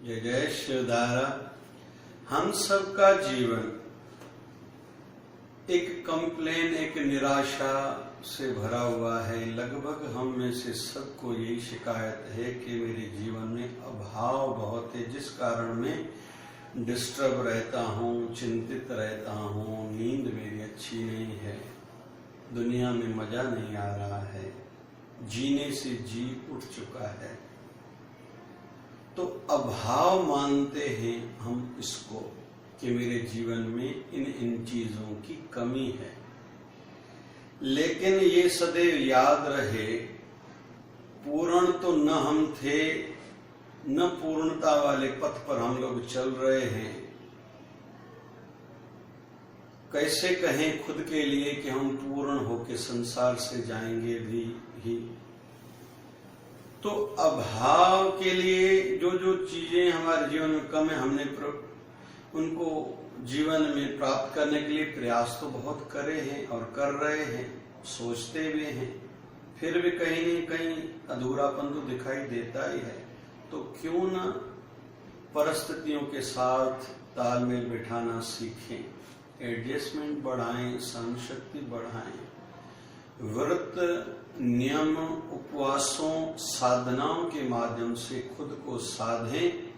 जय जय शिवधारा। हम सबका जीवन एक कंप्लेन, एक निराशा से भरा हुआ है। लगभग हम में से सबको यही शिकायत है कि मेरे जीवन में अभाव बहुत है, जिस कारण मैं डिस्टर्ब रहता हूँ, चिंतित रहता हूँ, नींद मेरी अच्छी नहीं है, दुनिया में मजा नहीं आ रहा है, जीने से जी उठ चुका है। तो अभाव मानते हैं हम इसको कि मेरे जीवन में इन चीजों की कमी है। लेकिन ये सदैव याद रहे, पूर्ण तो न हम थे, न पूर्णता वाले पथ पर हम लोग चल रहे हैं। कैसे कहें खुद के लिए कि हम पूर्ण होके संसार से जाएंगे भी ही। तो अभाव के लिए जो जो चीजें हमारे जीवन में कम है, हमने उनको जीवन में प्राप्त करने के लिए प्रयास तो बहुत करे हैं और कर रहे हैं, सोचते भी हैं, फिर भी कहीं न कहीं अधूरापन तो दिखाई देता ही है। तो क्यों ना परिस्थितियों के साथ तालमेल बिठाना सीखें, एडजस्टमेंट बढ़ाएं, सहन शक्ति बढ़ाएं, व्रत, नियम, उपवासों, साधनाओं के माध्यम से खुद को साधें।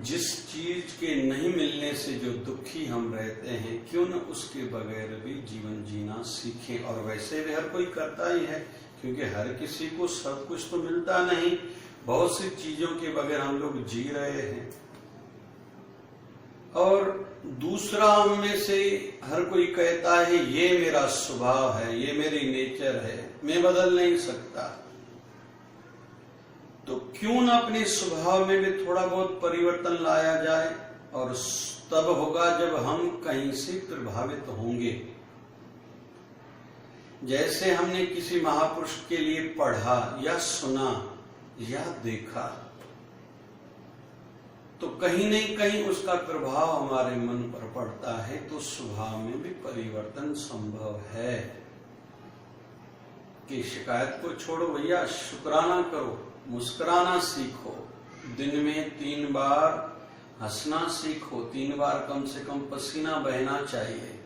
जिस चीज के नहीं मिलने से जो दुखी हम रहते हैं, क्यों न उसके बगैर भी जीवन जीना सीखें। और वैसे भी हर कोई करता ही है, क्योंकि हर किसी को सब कुछ तो मिलता नहीं, बहुत सी चीजों के बगैर हम लोग जी रहे हैं। और दूसरा, उनमें से हर कोई कहता है ये मेरा स्वभाव है, ये मेरी नेचर है, मैं बदल नहीं सकता। तो क्यों ना अपने स्वभाव में भी थोड़ा बहुत परिवर्तन लाया जाए, और तब होगा जब हम कहीं से प्रभावित होंगे। जैसे हमने किसी महापुरुष के लिए पढ़ा या सुना या देखा, तो कहीं न कहीं उसका प्रभाव हमारे मन पर पड़ता है, तो स्वभाव में भी परिवर्तन संभव है। कि शिकायत को छोड़ो भैया, शुक्राना करो, मुस्कुराना सीखो, दिन में 3 बार हंसना सीखो, 3 बार कम से कम पसीना बहना चाहिए,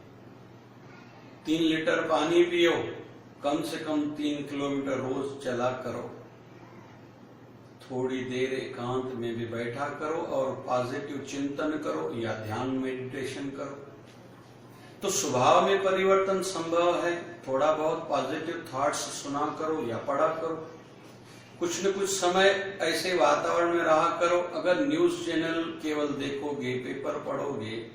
3 लीटर पानी पियो, कम से कम 3 किलोमीटर रोज चला करो, थोड़ी देर एकांत में भी बैठा करो और पॉजिटिव चिंतन करो या ध्यान मेडिटेशन करो। तो स्वभाव में परिवर्तन संभव है। थोड़ा बहुत पॉजिटिव थॉट्स सुना करो या पढ़ा करो, कुछ न कुछ समय ऐसे वातावरण में रहा करो। अगर न्यूज चैनल केवल देखोगे, पेपर पढ़ोगे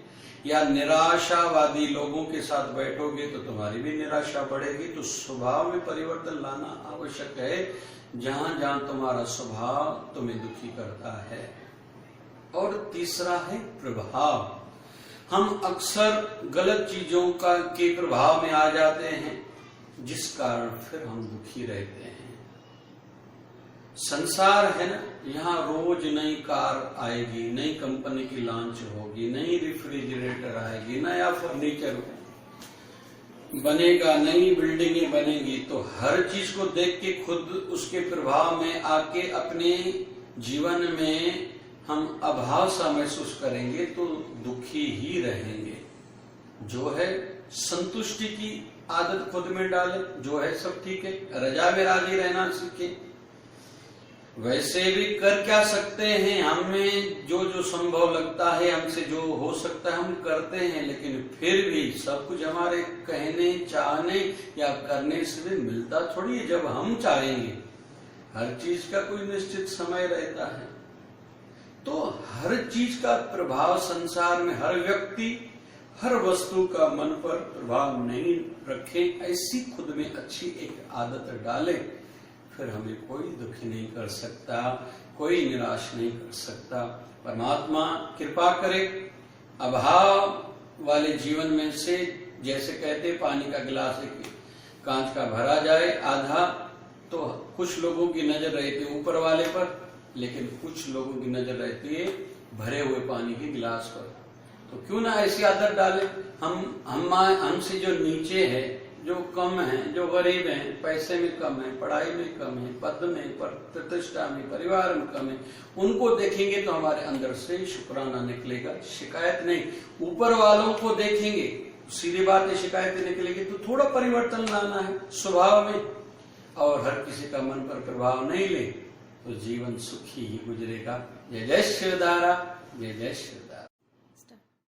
या निराशावादी लोगों के साथ बैठोगे, तो तुम्हारी भी निराशा बढ़ेगी। तो स्वभाव में परिवर्तन लाना आवश्यक है, जहां जहां तुम्हारा स्वभाव तुम्हें दुखी करता है। और तीसरा है प्रभाव। हम अक्सर गलत चीजों के प्रभाव में आ जाते हैं, जिस कारण फिर हम दुखी रहते हैं। संसार है ना, यहाँ रोज नई कार आएगी, नई कंपनी की लॉन्च होगी, नई रेफ्रिजरेटर आएगी, नया फर्नीचर बनेगा, नई बिल्डिंगें बनेगी। तो हर चीज को देख के खुद उसके प्रभाव में आके अपने जीवन में हम अभाव सा महसूस करेंगे, तो दुखी ही रहेंगे। जो है संतुष्टि की आदत खुद में डालें, जो है सब ठीक है, रजा में राजी रहना सीखें। वैसे भी कर क्या सकते हैं, हमें जो जो संभव लगता है, हमसे जो हो सकता है हम करते हैं, लेकिन फिर भी सब कुछ हमारे कहने, चाहने या करने से भी मिलता थोड़ी है। जब हम चाहेंगे, हर चीज का कोई निश्चित समय रहता है। तो हर चीज का प्रभाव संसार में, हर व्यक्ति, हर वस्तु का मन पर प्रभाव नहीं रखे, ऐसी खुद में अच्छी एक आदत डालें, फिर हमें कोई दुखी नहीं कर सकता, कोई निराश नहीं कर सकता। परमात्मा कृपा करे। अभाव वाले जीवन में से, जैसे कहते पानी का गिलास एक कांच का भरा जाए आधा, तो कुछ लोगों की नजर रहती है ऊपर वाले पर, लेकिन कुछ लोगों की नजर रहती है भरे हुए पानी के गिलास पर। तो क्यों ना ऐसी आदत डाले, हमसे जो नीचे है जो कम हैं, जो गरीब हैं, पैसे में कम है, पढ़ाई में कम है, पद में, प्रतिष्ठा में, परिवार में कम है, उनको देखेंगे तो हमारे अंदर से शुक्राना निकलेगा, शिकायत नहीं। ऊपर वालों को देखेंगे सीधी बात है, शिकायतें निकलेगी तो थोड़ा परिवर्तन लाना है स्वभाव में, और हर किसी का मन पर प्रभाव नहीं ले तो जीवन सुखी ही गुजरेगा। जय जय शिवधारा, जय जय शिवधारा।